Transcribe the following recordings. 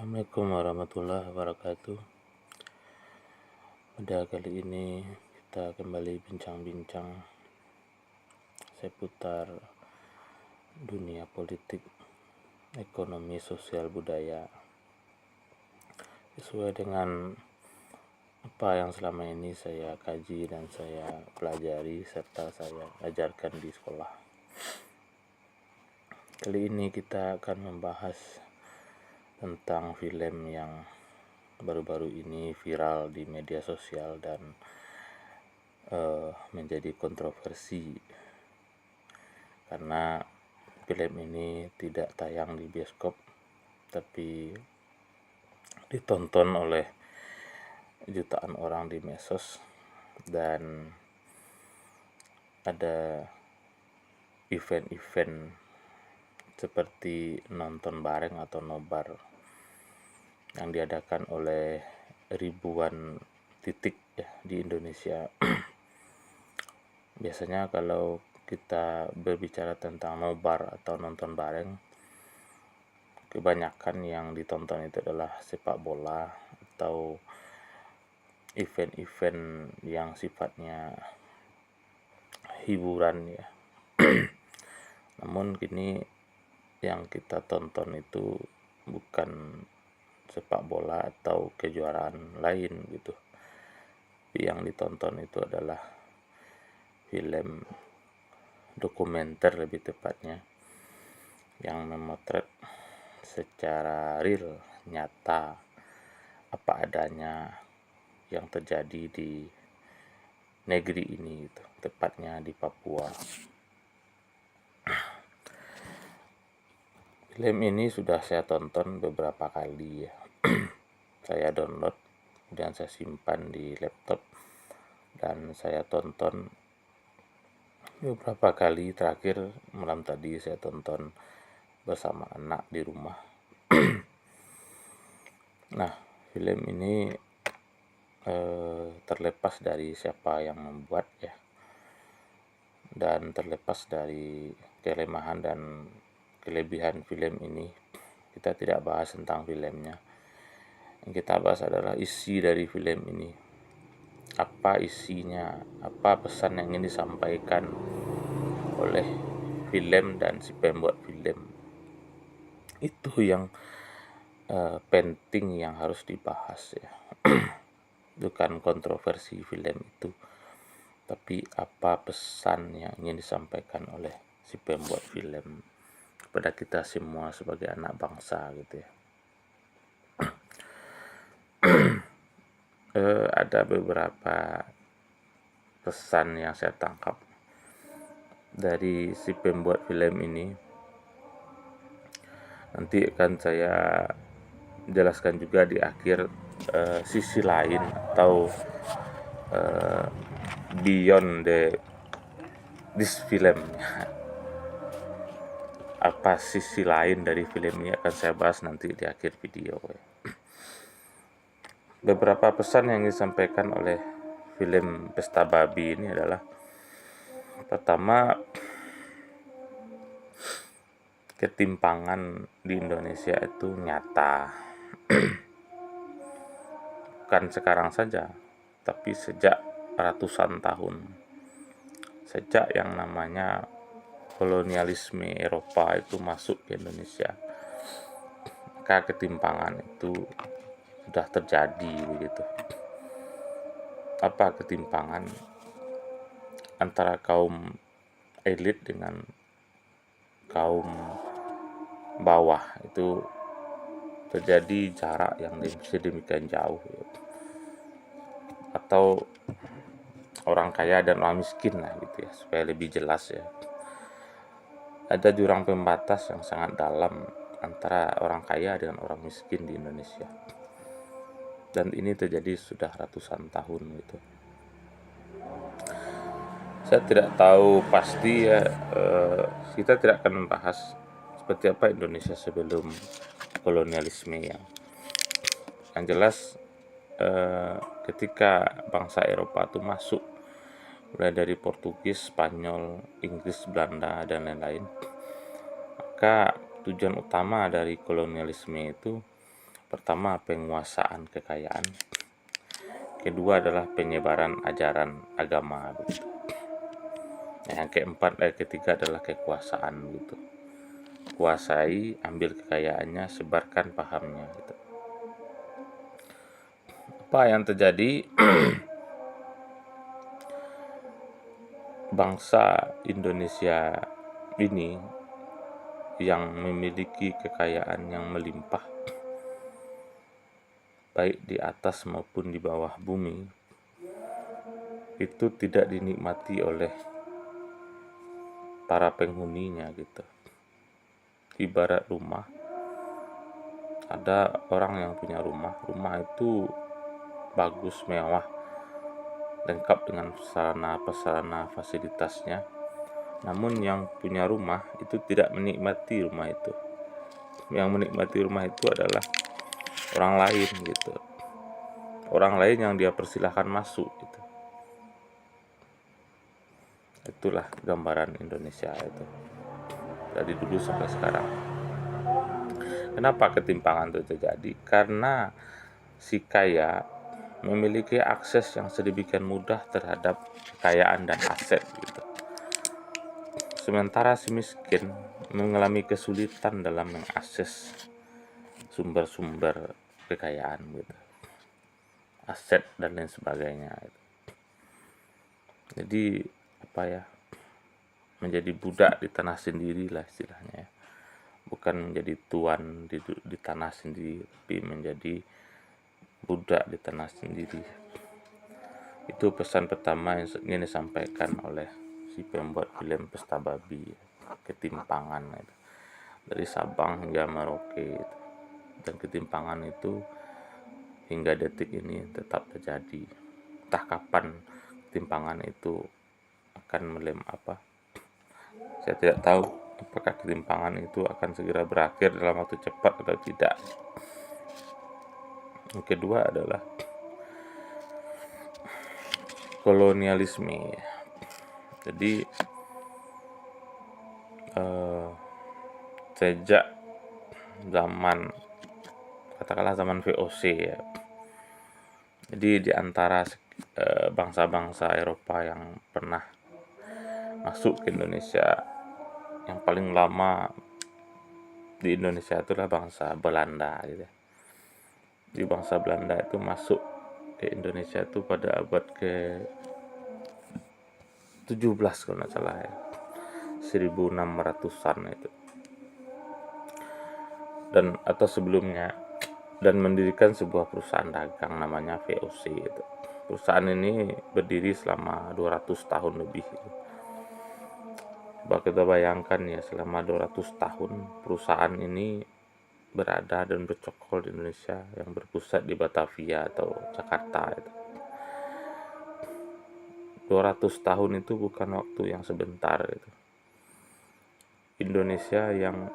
Assalamualaikum warahmatullahi wabarakatuh. Pada kali ini kita kembali bincang-bincang seputar dunia politik, ekonomi, sosial, budaya, sesuai dengan apa yang selama ini saya kaji dan saya pelajari serta saya ajarkan di sekolah. Kali ini kita akan membahas tentang film yang baru-baru ini viral di media sosial dan menjadi kontroversi karena film ini tidak tayang di bioskop tapi ditonton oleh jutaan orang di medsos, dan ada event-event seperti nonton bareng atau nobar yang diadakan oleh ribuan titik ya di Indonesia. Biasanya kalau kita berbicara tentang nobar atau nonton bareng, kebanyakan yang ditonton itu adalah sepak bola atau event-event yang sifatnya hiburan ya. Namun kini yang kita tonton itu bukan sepak bola atau kejuaraan lain gitu. Yang ditonton itu adalah film dokumenter, lebih tepatnya, yang memotret secara real, nyata, apa adanya yang terjadi di negeri ini gitu, tepatnya di Papua. Film ini sudah saya tonton beberapa kali ya. Saya download, kemudian saya simpan di laptop, dan saya tonton beberapa kali. Terakhir malam tadi saya tonton bersama anak di rumah. Nah, film ini terlepas dari siapa yang membuat ya, dan terlepas dari kelemahan dan kelebihan film ini, kita tidak bahas tentang filmnya. Yang kita bahas adalah isi dari film ini. Apa isinya, apa pesan yang ingin disampaikan oleh film dan si pembuat film. Itu yang penting yang harus dibahas ya. Bukan kontroversi film itu, tapi apa pesan yang ingin disampaikan oleh si pembuat film kepada kita semua sebagai anak bangsa gitu ya. Ada beberapa pesan yang saya tangkap dari si pembuat film ini. Nanti akan saya jelaskan juga di akhir sisi lain atau beyond this film. Apa sisi lain dari film ini akan saya bahas nanti di akhir video. Beberapa pesan yang disampaikan oleh film Pesta Babi ini adalah, pertama, ketimpangan di Indonesia itu nyata. Bukan sekarang saja, tapi sejak ratusan tahun. Sejak yang namanya kolonialisme Eropa itu masuk ke Indonesia, maka ketimpangan itu sudah terjadi begitu. Apa ketimpangan antara kaum elit dengan kaum bawah, itu terjadi jarak yang sedemikian jauh ya. Atau orang kaya dan orang miskin lah gitu ya, supaya lebih jelas ya. Ada jurang pembatas yang sangat dalam antara orang kaya dengan orang miskin di Indonesia, dan ini terjadi sudah ratusan tahun gitu. Saya tidak tahu pasti ya, kita tidak akan membahas seperti apa Indonesia sebelum kolonialisme ya. Yang jelas ketika bangsa Eropa itu masuk, mulai dari Portugis, Spanyol, Inggris, Belanda, dan lain-lain, maka tujuan utama dari kolonialisme itu Pertama, penguasaan kekayaan. Kedua adalah penyebaran ajaran agama gitu. Yang keempat ketiga adalah kekuasaan gitu. Kuasai, ambil kekayaannya, sebarkan pahamnya gitu. Apa yang terjadi? Bangsa Indonesia ini yang memiliki kekayaan yang melimpah, baik di atas maupun di bawah bumi, itu tidak dinikmati oleh para penghuninya gitu. Ibarat rumah, ada orang yang punya rumah itu bagus, mewah, lengkap dengan sarana fasilitasnya. Namun yang punya rumah itu tidak menikmati rumah itu. Yang menikmati rumah itu adalah orang lain gitu. Orang lain yang dia persilahkan masuk gitu. Itulah gambaran Indonesia itu. Dari dulu sampai sekarang. Kenapa ketimpangan itu terjadi? Karena si kaya memiliki akses yang sedemikian mudah terhadap kekayaan dan aset gitu. Sementara si miskin mengalami kesulitan dalam mengakses sumber-sumber kekayaan gitu, aset dan lain sebagainya gitu. Jadi menjadi budak di tanah sendiri lah istilahnya ya. Bukan menjadi tuan di tanah sendiri, tapi menjadi budak di tanah sendiri. Itu pesan pertama yang ingin disampaikan oleh si pembuat film Pesta Babi, ketimpangan itu. Dari Sabang hingga Merauke itu. Dan ketimpangan itu hingga detik ini tetap terjadi. Entah kapan ketimpangan itu akan saya tidak tahu apakah ketimpangan itu akan segera berakhir dalam waktu cepat atau tidak. Yang kedua adalah kolonialisme. Jadi sejak zaman VOC ya. Jadi di antara bangsa-bangsa Eropa yang pernah masuk ke Indonesia, yang paling lama di Indonesia itulah bangsa Belanda gitu. Di bangsa Belanda itu masuk ke Indonesia itu pada abad ke 17 kalau nggak salah ya, 1600-an itu, dan atau sebelumnya, dan mendirikan sebuah perusahaan dagang namanya VOC itu. Perusahaan ini berdiri selama 200 tahun lebih gitu. Coba kita bayangkan ya, selama 200 tahun perusahaan ini berada dan bercokol di Indonesia yang berpusat di Batavia atau Jakarta itu. 200 tahun itu bukan waktu yang sebentar gitu. Indonesia yang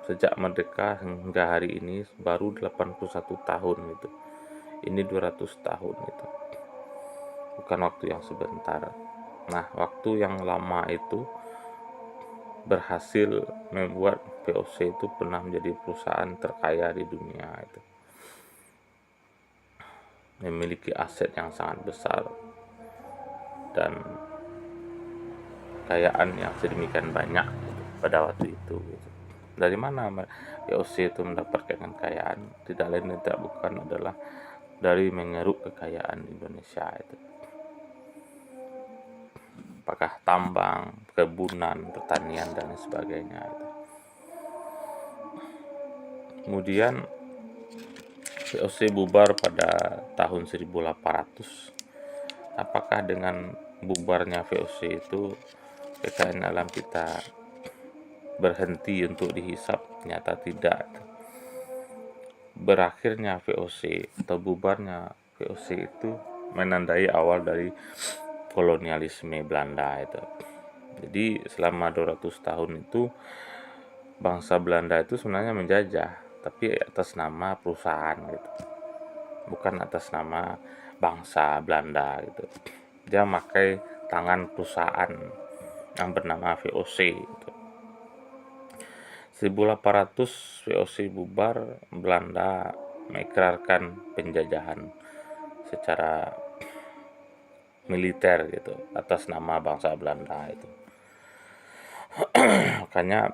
sejak merdeka hingga hari ini baru 81 tahun gitu. Ini 200 tahun gitu. Bukan waktu yang sebentar. Nah, waktu yang lama itu berhasil membuat VOC itu pernah menjadi perusahaan terkaya di dunia itu. Memiliki aset yang sangat besar dan kekayaan yang sedemikian banyak gitu, pada waktu itu gitu. Dari mana VOC itu mendapatkan kekayaan? Tidak lain dan tidak bukan adalah dari mengeruk kekayaan Indonesia itu. Apakah tambang, perkebunan, pertanian dan sebagainya itu. Kemudian VOC bubar pada tahun 1800. Apakah dengan bubarnya VOC itu kekayaan alam kita berhenti untuk dihisap? Ternyata tidak. Berakhirnya VOC atau bubarnya VOC itu menandai awal dari kolonialisme Belanda itu. Jadi selama 200 tahun itu bangsa Belanda itu sebenarnya menjajah, tapi atas nama perusahaan gitu. Bukan atas nama bangsa Belanda gitu. Dia memakai tangan perusahaan yang bernama VOC gitu. 1800 VOC bubar, Belanda mengikrarkan penjajahan secara militer gitu atas nama bangsa Belanda itu. Makanya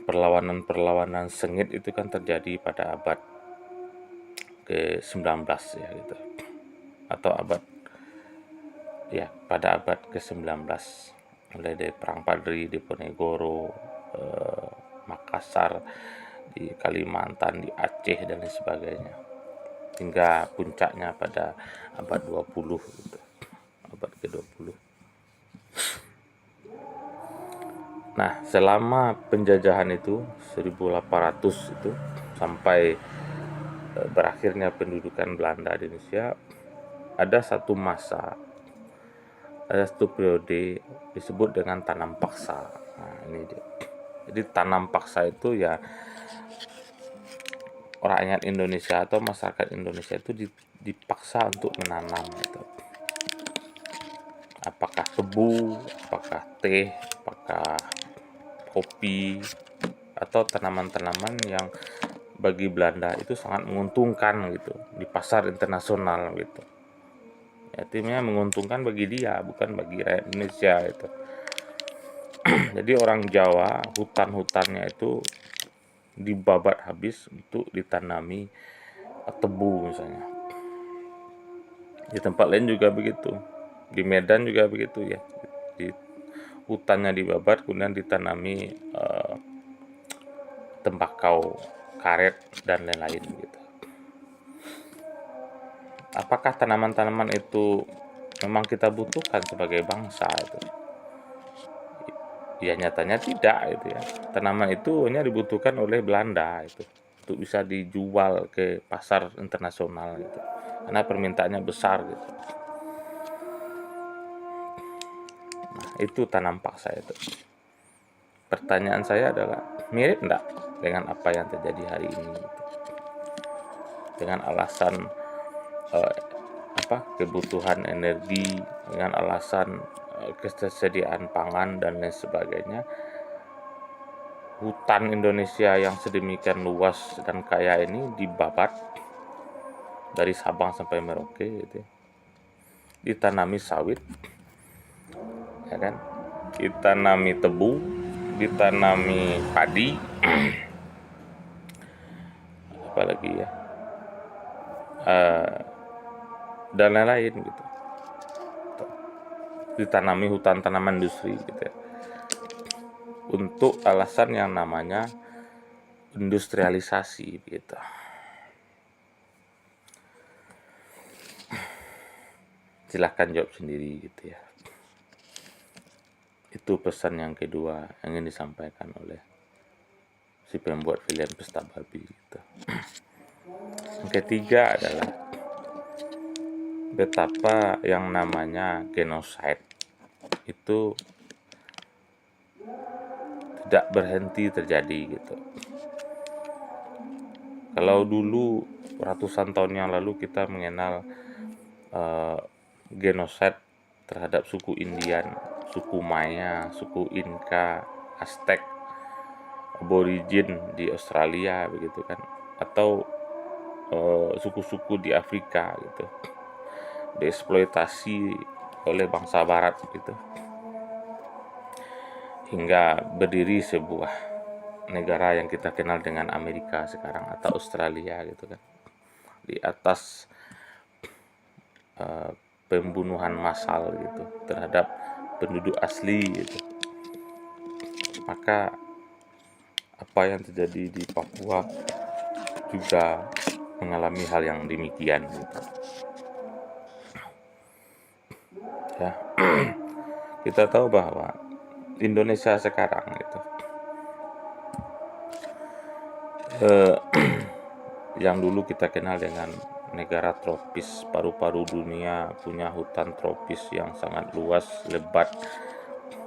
perlawanan-perlawanan sengit itu kan terjadi pada abad ke-19 ya gitu. Atau pada abad ke-19, mulai dari Perang Padri, Diponegoro, Makassar, di Kalimantan, di Aceh dan lain sebagainya. Hingga puncaknya pada abad 20 gitu. Abad ke-20. Nah, selama penjajahan itu 1800 itu sampai berakhirnya pendudukan Belanda di Indonesia, ada satu periode disebut dengan tanam paksa. Nah, ini dia. Jadi tanam paksa itu ya rakyat Indonesia atau masyarakat Indonesia itu dipaksa untuk menanam gitu. Apakah tebu, apakah teh, apakah kopi, atau tanaman-tanaman yang bagi Belanda itu sangat menguntungkan gitu di pasar internasional gitu. Ya, timnya menguntungkan bagi dia, bukan bagi rakyat Indonesia itu. Jadi orang Jawa, hutan-hutannya itu dibabat habis untuk ditanami tebu misalnya. Di tempat lain juga begitu. Di Medan juga begitu ya. Di hutannya dibabat kemudian ditanami tembakau, karet dan lain-lain gitu. Apakah tanaman-tanaman itu memang kita butuhkan sebagai bangsa itu? Ya nyatanya tidak gitu ya. Tanaman itu hanya dibutuhkan oleh Belanda itu untuk bisa dijual ke pasar internasional gitu. Karena permintaannya besar gitu. Nah, itu tanam paksa itu. Pertanyaan saya adalah mirip enggak dengan apa yang terjadi hari ini gitu. Dengan alasan kebutuhan energi, dengan alasan ketersediaan pangan dan lain sebagainya, hutan Indonesia yang sedemikian luas dan kaya ini dibabat dari Sabang sampai Merauke gitu. Ditanami sawit, ya kan? Ditanami tebu, ditanami padi, apalagi ya, dan lain-lain gitu. Ditanami hutan tanaman industri gitu ya. Untuk alasan yang namanya industrialisasi gitu. Silahkan jawab sendiri gitu ya. Itu pesan yang kedua yang ingin disampaikan oleh si pembuat film Pesta Babi gitu. Yang ketiga adalah betapa yang namanya genocide itu tidak berhenti terjadi gitu. Kalau dulu ratusan tahun yang lalu kita mengenal genocide terhadap suku Indian, suku Maya, suku Inka, Aztec, Aborigin di Australia begitu kan, atau suku-suku di Afrika gitu, dieksploitasi oleh bangsa Barat gitu, hingga berdiri sebuah negara yang kita kenal dengan Amerika sekarang atau Australia gitu kan, di atas pembunuhan massal gitu terhadap penduduk asli gitu. Maka apa yang terjadi di Papua juga mengalami hal yang demikian gitu. Ya. Kita tahu bahwa Indonesia sekarang gitu yang dulu kita kenal dengan negara tropis, paru-paru dunia, punya hutan tropis yang sangat luas, lebat,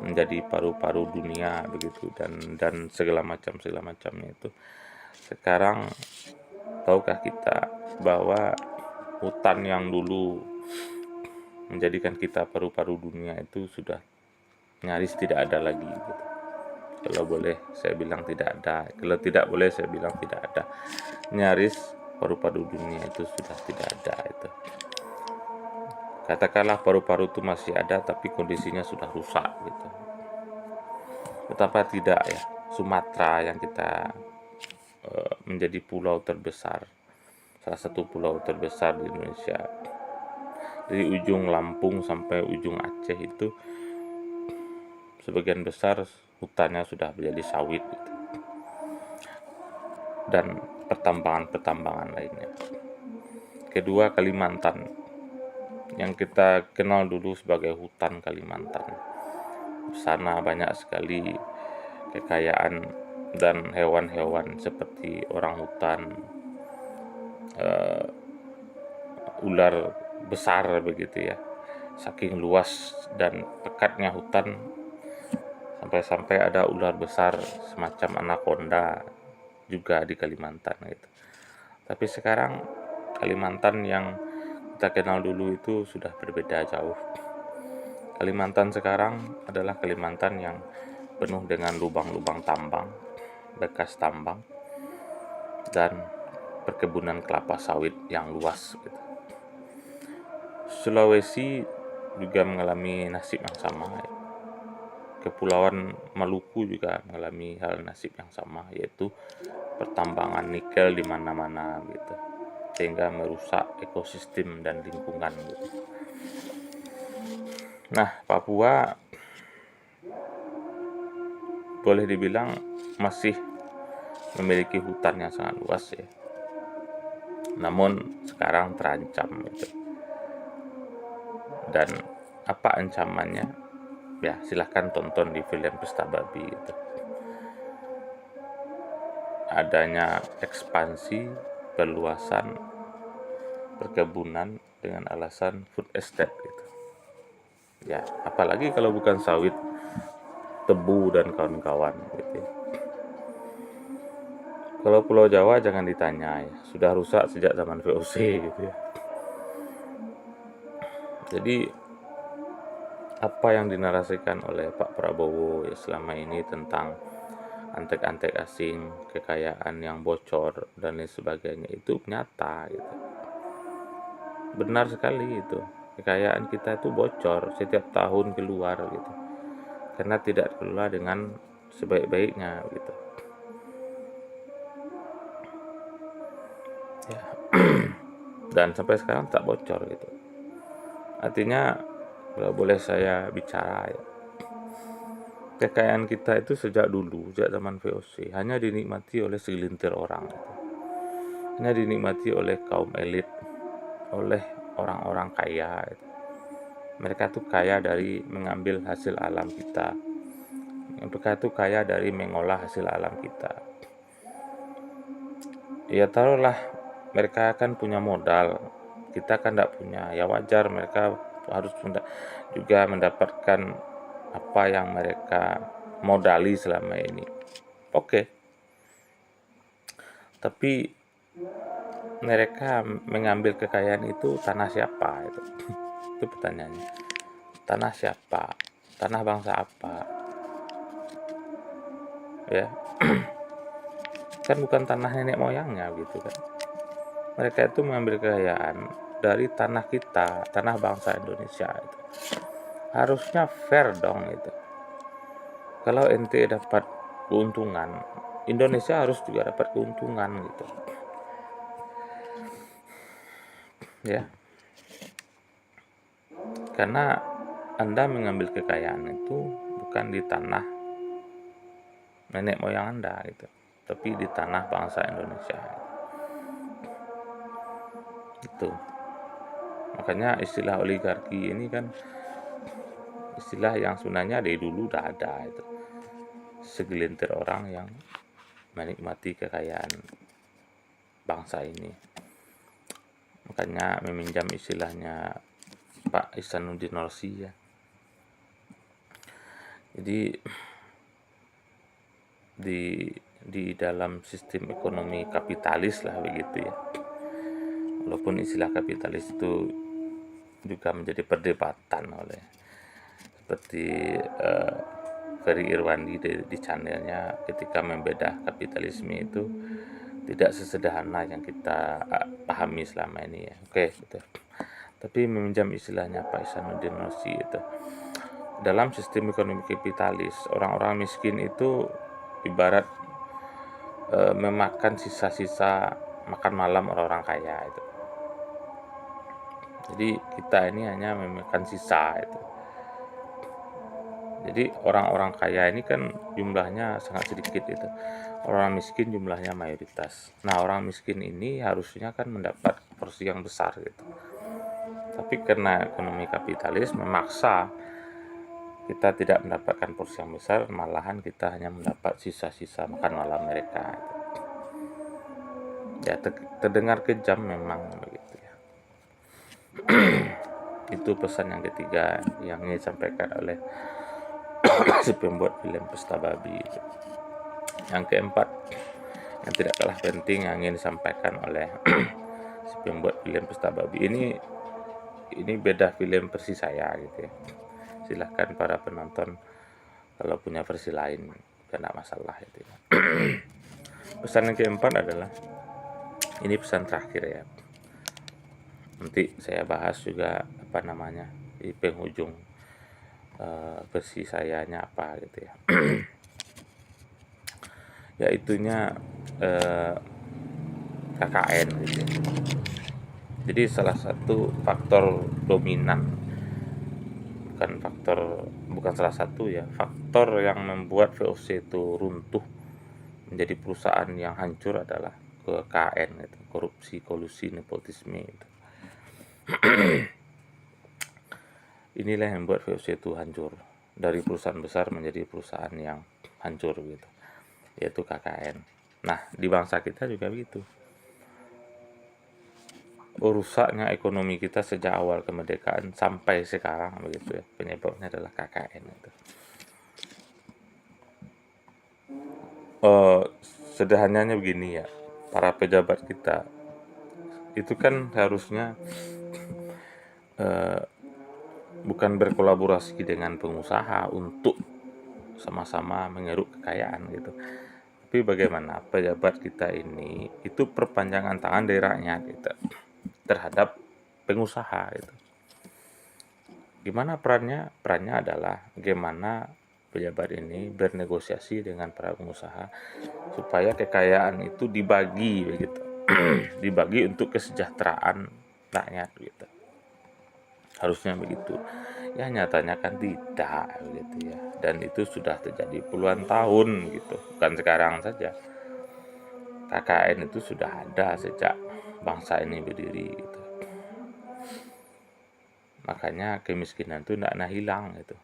menjadi paru-paru dunia begitu, dan segala macamnya itu. Sekarang tahukah kita bahwa hutan yang dulu menjadikan kita paru-paru dunia itu sudah nyaris tidak ada lagi gitu. Kalau boleh saya bilang tidak ada, kalau tidak boleh saya bilang tidak ada. Nyaris paru-paru dunia itu sudah tidak ada itu. Katakanlah paru-paru itu masih ada tapi kondisinya sudah rusak gitu. Betapa tidak ya, Sumatera yang kita menjadi pulau terbesar, salah satu pulau terbesar di Indonesia, dari ujung Lampung sampai ujung Aceh itu sebagian besar hutannya sudah menjadi sawit gitu. Dan pertambangan-pertambangan lainnya. Kedua, Kalimantan yang kita kenal dulu sebagai hutan Kalimantan. Di sana banyak sekali kekayaan dan hewan-hewan seperti orangutan, ular besar begitu ya. Saking luas dan pekatnya hutan, sampai-sampai ada ular besar semacam anaconda juga di Kalimantan gitu. Tapi sekarang Kalimantan yang kita kenal dulu itu sudah berbeda jauh. Kalimantan sekarang adalah Kalimantan yang penuh dengan lubang-lubang tambang, bekas tambang, dan perkebunan kelapa sawit yang luas gitu. Sulawesi juga mengalami nasib yang sama. Kepulauan Maluku juga mengalami hal nasib yang sama, yaitu pertambangan nikel di mana-mana gitu, sehingga merusak ekosistem dan lingkungan gitu. Nah, Papua boleh dibilang masih memiliki hutan yang sangat luas ya. Namun sekarang terancam gitu. Dan apa ancamannya? Ya, silahkan tonton di film Pesta Babi itu. Adanya ekspansi, perluasan perkebunan dengan alasan food estate gitu. Ya, apalagi kalau bukan sawit, tebu dan kawan-kawan gitu. Kalau Pulau Jawa jangan ditanya ya, sudah rusak sejak zaman VOC gitu ya. Jadi apa yang dinarasikan oleh Pak Prabowo ya selama ini tentang antek-antek asing, kekayaan yang bocor dan lain sebagainya itu nyata gitu. Benar sekali itu. Kekayaan kita itu bocor setiap tahun keluar gitu. Karena tidak kelola dengan sebaik-baiknya gitu. Ya. Dan sampai sekarang tak bocor gitu. Artinya kalau boleh saya bicara ya, kekayaan kita itu sejak dulu, sejak zaman VOC hanya dinikmati oleh segelintir orang gitu. Hanya dinikmati oleh kaum elit, oleh orang-orang kaya gitu. Mereka tuh kaya dari mengambil hasil alam kita. Mereka tuh kaya dari mengolah hasil alam kita. Ya taruhlah mereka kan punya modal, kita kan tidak punya. Ya wajar mereka harus juga mendapatkan apa yang mereka modali selama ini. Oke. Tapi mereka mengambil kekayaan itu tanah siapa itu? Itu pertanyaannya. Tanah siapa? Tanah bangsa apa? Ya. Kan bukan tanah nenek moyangnya gitu kan. Mereka itu mengambil kekayaan dari tanah kita, tanah bangsa Indonesia itu. Harusnya fair dong itu. Kalau ente dapat keuntungan, Indonesia harus juga dapat keuntungan gitu. Ya. Karena Anda mengambil kekayaan itu bukan di tanah nenek moyang Anda gitu, tapi di tanah bangsa Indonesia. Itu. Makanya istilah oligarki ini kan istilah yang sebenarnya dari dulu udah ada itu. Segelintir orang yang menikmati kekayaan bangsa ini. Makanya meminjam istilahnya Pak Ihsanuddin Nursi ya. Jadi di dalam sistem ekonomi kapitalis lah begitu ya. Walaupun istilah kapitalis itu juga menjadi perdebatan oleh seperti Ferry Irwandi di channelnya ketika membedah kapitalisme itu tidak sesederhana yang kita pahami selama ini ya. Oke, gitu. Tapi meminjam istilahnya Pak Ihsanuddin Nursi itu, dalam sistem ekonomi kapitalis, orang-orang miskin itu ibarat memakan sisa-sisa makan malam orang-orang kaya itu. Jadi kita ini hanya memakan sisa itu. Jadi orang-orang kaya ini kan jumlahnya sangat sedikit itu. Orang miskin jumlahnya mayoritas. Nah, orang miskin ini harusnya kan mendapat porsi yang besar gitu. Tapi karena ekonomi kapitalis memaksa kita tidak mendapatkan porsi yang besar, malahan kita hanya mendapat sisa-sisa makan malam mereka. Ya, terdengar kejam memang begitu ya. Itu pesan yang ketiga yang ingin disampaikan oleh si pembuat film Pesta Babi. Yang keempat, yang tidak kalah penting yang ingin disampaikan oleh si pembuat film Pesta Babi ini beda film versi saya gitu ya. Silahkan para penonton kalau punya versi lain, tidak masalah itu ya. Pesan yang keempat adalah, ini pesan terakhir ya. Nanti saya bahas juga di penghujung versi sayanya apa gitu ya. Yaitunya KKN gitu ya. Jadi salah satu faktor dominan, bukan salah satu ya, faktor yang membuat VOC itu runtuh menjadi perusahaan yang hancur adalah KKN itu, korupsi, kolusi, nepotisme itu. Inilah yang membuat VOC itu hancur, dari perusahaan besar menjadi perusahaan yang hancur gitu, yaitu KKN. Nah, di bangsa kita juga begitu. Rusaknya ekonomi kita sejak awal kemerdekaan sampai sekarang begitu ya, penyebabnya adalah KKN itu. Sederhananya begini ya, para pejabat kita itu kan harusnya bukan berkolaborasi dengan pengusaha untuk sama-sama mengeruk kekayaan gitu. Tapi bagaimana pejabat kita ini itu perpanjangan tangan dari rakyat gitu, terhadap pengusaha itu. Gimana perannya? Perannya adalah bagaimana pejabat ini bernegosiasi dengan para pengusaha supaya kekayaan itu dibagi begitu. Dibagi untuk kesejahteraan rakyat gitu. Harusnya begitu. Ya nyatanya kan tidak begitu ya. Dan itu sudah terjadi puluhan tahun gitu, bukan sekarang saja. KKN itu sudah ada sejak bangsa ini berdiri gitu. Makanya kemiskinan itu tidak hilang gitu.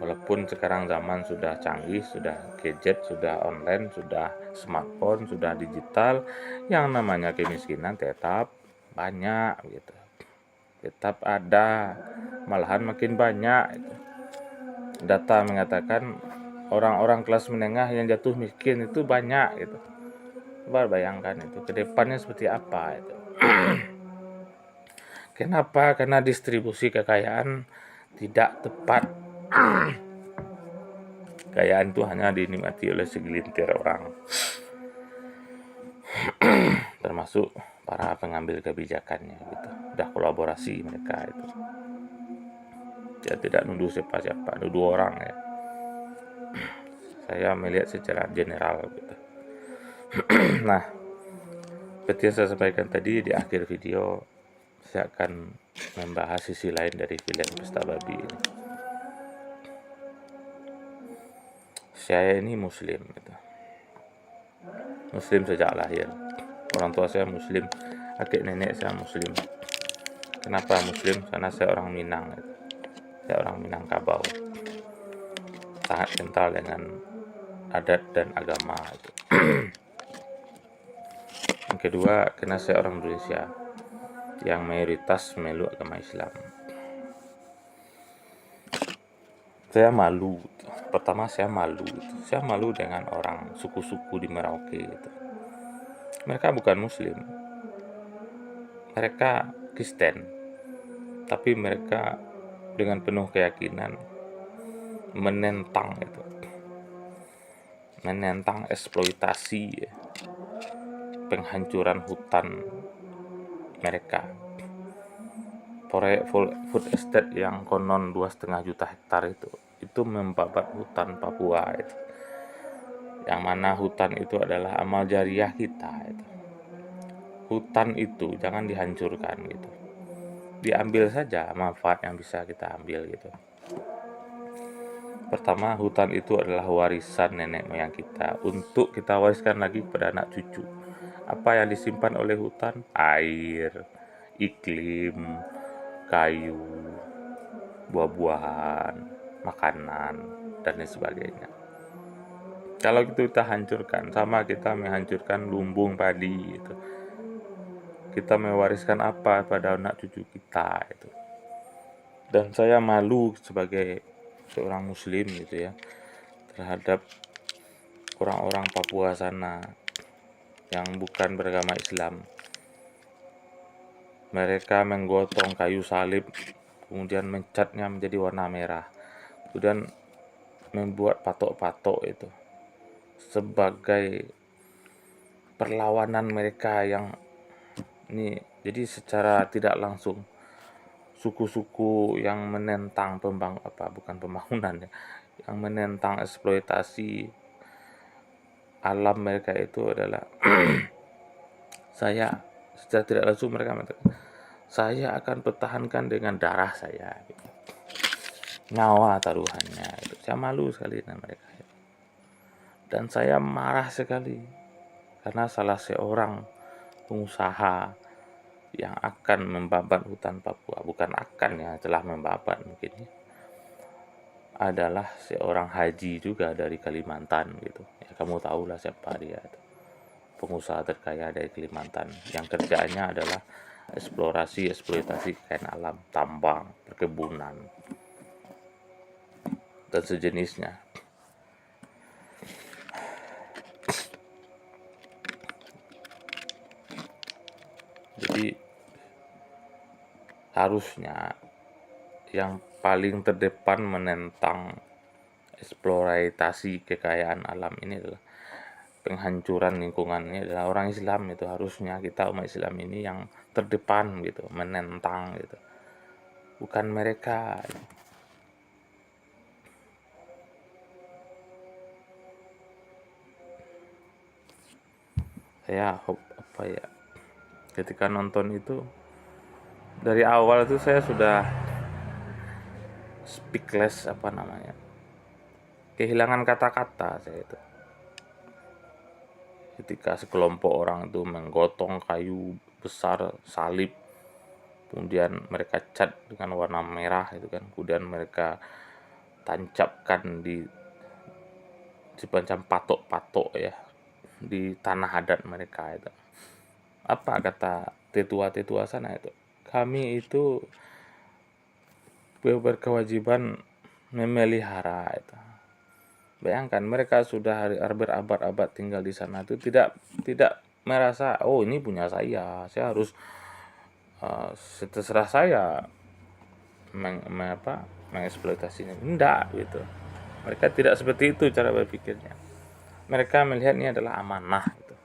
Walaupun sekarang zaman sudah canggih, sudah gadget, sudah online, sudah smartphone, sudah digital, yang namanya kemiskinan tetap banyak gitu. Tetap ada, malahan makin banyak gitu. Data mengatakan orang-orang kelas menengah yang jatuh miskin itu banyak gitu. Coba bayangkan itu kedepannya seperti apa itu. Kenapa? Karena distribusi kekayaan tidak tepat. Kekayaan itu hanya dinikmati oleh segelintir orang, termasuk para pengambil kebijakannya gitu. Udah kolaborasi mereka itu. Ya tidak nuduh siapa-siapa, nuduh orang ya. Saya melihat secara general gitu. Nah, seperti yang saya sampaikan tadi di akhir video, saya akan membahas sisi lain dari film Pesta Babi ini. Saya ini muslim gitu. Muslim sejak lahir. Orang tua saya muslim, kakek nenek saya muslim. Kenapa muslim? Karena saya orang Minang gitu. Saya orang Minangkabau. Sangat kental dengan adat dan agama itu. Yang kedua, karena saya orang Indonesia yang mayoritas memeluk agama Islam. Saya malu. Pertama saya malu. Saya malu dengan orang suku-suku di Merauke gitu. Mereka bukan muslim. Mereka Kristen. Tapi mereka dengan penuh keyakinan menentang itu. Menentang eksploitasi ya. penghancuran hutan mereka. Proyek food estate yang konon 2,5 juta hektar itu membabat hutan Papua itu. Yang mana hutan itu adalah amal jariah kita itu. Hutan itu jangan dihancurkan gitu. Diambil saja manfaat yang bisa kita ambil gitu. Pertama, hutan itu adalah warisan nenek moyang kita untuk kita wariskan lagi kepada anak cucu. Apa yang disimpan oleh hutan? Air, iklim, kayu, buah-buahan, makanan, dan lain sebagainya. Kalau itu kita hancurkan, sama kita menghancurkan lumbung padi itu. Kita mewariskan apa pada anak cucu kita itu. Dan saya malu sebagai seorang muslim gitu ya, terhadap orang-orang Papua sana yang bukan beragama Islam. Mereka menggotong kayu salib, kemudian mencatnya menjadi warna merah, kemudian membuat patok-patok itu sebagai perlawanan mereka yang ini. Jadi secara tidak langsung suku-suku yang menentang bukan pembangunan ya, yang menentang eksploitasi alam mereka itu adalah saya secara tidak langsung mereka mengatakan, saya akan pertahankan dengan darah saya gitu. Nyawa taruhannya itu. Saya malu sekali dengan mereka itu. Dan saya marah sekali karena salah seorang pengusaha yang akan membabat hutan Papua, bukan akan ya, telah membabat mungkin ya, adalah seorang haji juga dari Kalimantan gitu. Ya kamu tahulah siapa dia itu. Pengusaha terkaya dari Kalimantan yang kerjaannya adalah eksploitasi kekayaan alam, tambang, perkebunan, dan sejenisnya. Jadi harusnya yang paling terdepan menentang eksploitasi kekayaan alam ini adalah penghancuran lingkungannya adalah orang Islam itu. Harusnya kita umat Islam ini yang terdepan gitu, menentang gitu, bukan mereka. Saya ketika nonton itu dari awal itu saya sudah speechless, kehilangan kata-kata saya itu ketika sekelompok orang itu menggotong kayu besar salib, kemudian mereka cat dengan warna merah itu kan, kemudian mereka tancapkan di semacam patok-patok ya di tanah adat mereka itu. Apa kata tetua-tetua sana itu? Kami itu berkewajiban memelihara itu. Bayangkan mereka sudah berabad-abad tinggal di sana itu tidak merasa oh ini punya saya harus terserah saya mengeksploitasinya. Enggak gitu. Mereka tidak seperti itu cara berpikirnya. Mereka melihat ini adalah amanah gitu.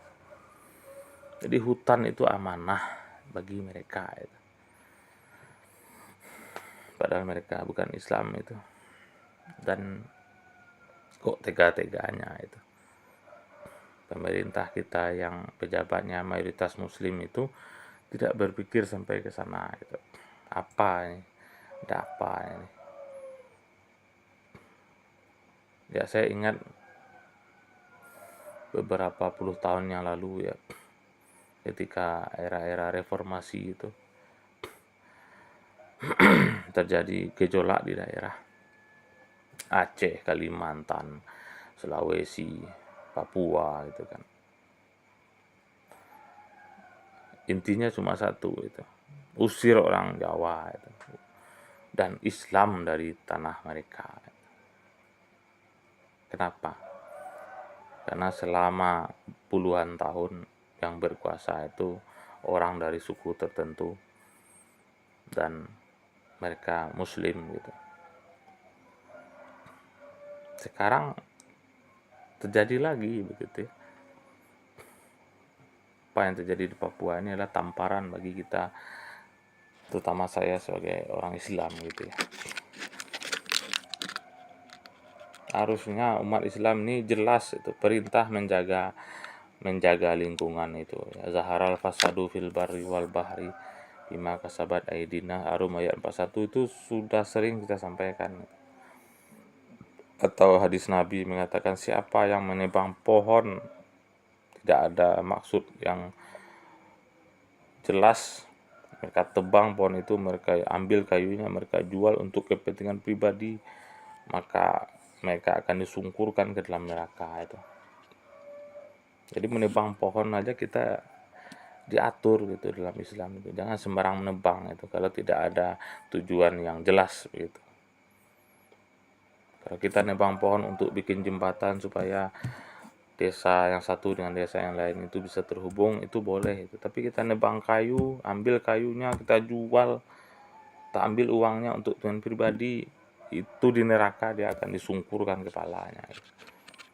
Jadi hutan itu amanah bagi mereka itu. Padahal mereka bukan Islam itu. Dan kok tega-teganya itu pemerintah kita yang pejabatnya mayoritas muslim itu tidak berpikir sampai ke sana gitu. Apa ini? Ada apa ini? Ya saya ingat beberapa puluh tahun yang lalu ya, ketika era-era reformasi itu terjadi gejolak di daerah Aceh, Kalimantan, Sulawesi, Papua gitu kan. Intinya cuma satu itu, usir orang Jawa itu, dan Islam dari tanah mereka. Kenapa? Karena selama puluhan tahun yang berkuasa itu orang dari suku tertentu dan mereka muslim gitu. Sekarang terjadi lagi begitu ya. apa yang terjadi di Papua ini adalah tamparan bagi kita, terutama saya sebagai orang Islam gitu ya. Harusnya umat Islam ini jelas itu perintah menjaga lingkungan itu ya. Zaharal fasadu fil barri wal bahri bima kasabat aidina, Arum ayat 41 itu sudah sering kita sampaikan. Atau hadis Nabi mengatakan siapa yang menebang pohon tidak ada maksud yang jelas, mereka tebang pohon itu, mereka ambil kayunya, mereka jual untuk kepentingan pribadi, maka mereka akan disungkurkan ke dalam neraka itu. Jadi menebang pohon aja kita diatur gitu dalam Islam itu, jangan sembarang menebang itu kalau tidak ada tujuan yang jelas gitu. Kalau kita nebang pohon untuk bikin jembatan supaya desa yang satu dengan desa yang lain itu bisa terhubung, itu boleh itu. Tapi kita nebang kayu, ambil kayunya kita jual, kita ambil uangnya untuk tujuan pribadi, itu di neraka dia akan disungkurkan kepalanya.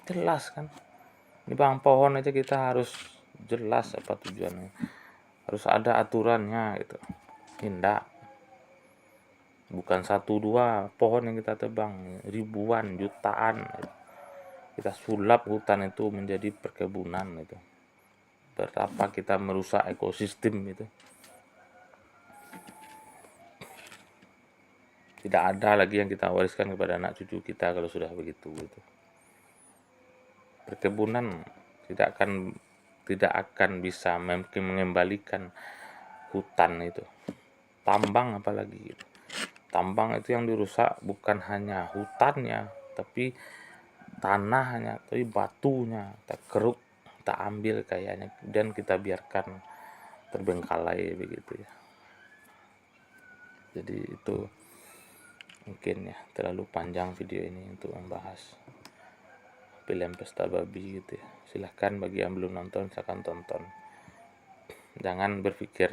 Jelas kan? Nebang pohon aja kita harus jelas apa tujuannya, harus ada aturannya gitu. Tindak bukan 1-2 pohon yang kita tebang, ribuan, jutaan gitu. Kita sulap hutan itu menjadi perkebunan itu. Berapa kita merusak ekosistem itu. Tidak ada lagi yang kita wariskan kepada anak cucu kita kalau sudah begitu gitu. Perkebunan tidak akan bisa mengembalikan hutan itu. Tambang apalagi gitu. Tambang itu yang dirusak bukan hanya hutannya, tapi tanahnya, tapi batunya kita keruk, kita ambil kayaknya dan kita biarkan terbengkalai begitu ya. Jadi itu mungkin ya terlalu panjang video ini untuk membahas film Pesta Babi gitu ya. Silahkan bagi yang belum nonton silakan tonton. Jangan berpikir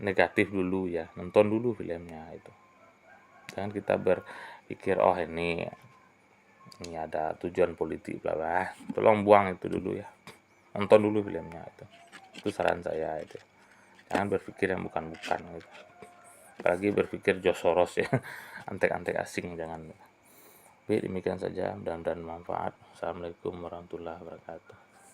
negatif dulu ya, nonton dulu filmnya itu. Jangan kita berpikir oh ini ada tujuan politik bla bla. Tolong buang itu dulu ya. Nonton dulu filmnya itu. Itu saran saya itu. Jangan berpikir yang bukan-bukan gitu. Apalagi berpikir George Soros ya. Antek-antek asing jangan. Oke, demikian saja, mudah-mudahan bermanfaat. Assalamualaikum warahmatullahi wabarakatuh.